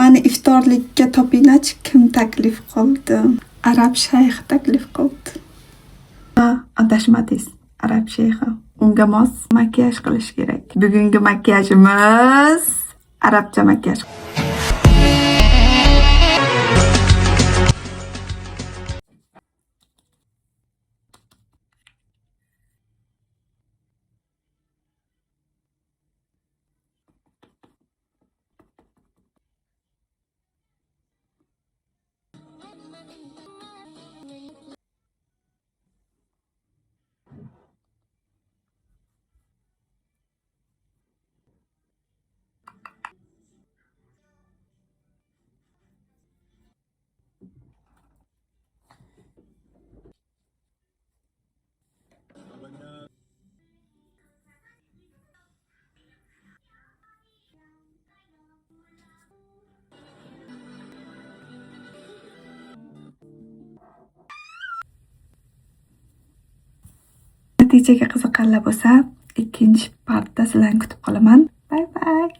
Mani iftorlikka topinachi kim taklif qildi? Arab shayx taklif qildi. Adashmadingiz. Arab shayxi. Unga mos makiyaj qilish kerak. Bugungi makiyajimiz arabcha makiyaj. Natijaga qiziqqanlar bo'lsa, ikkinchi partda sizlarni kutib qolaman. Bye bye.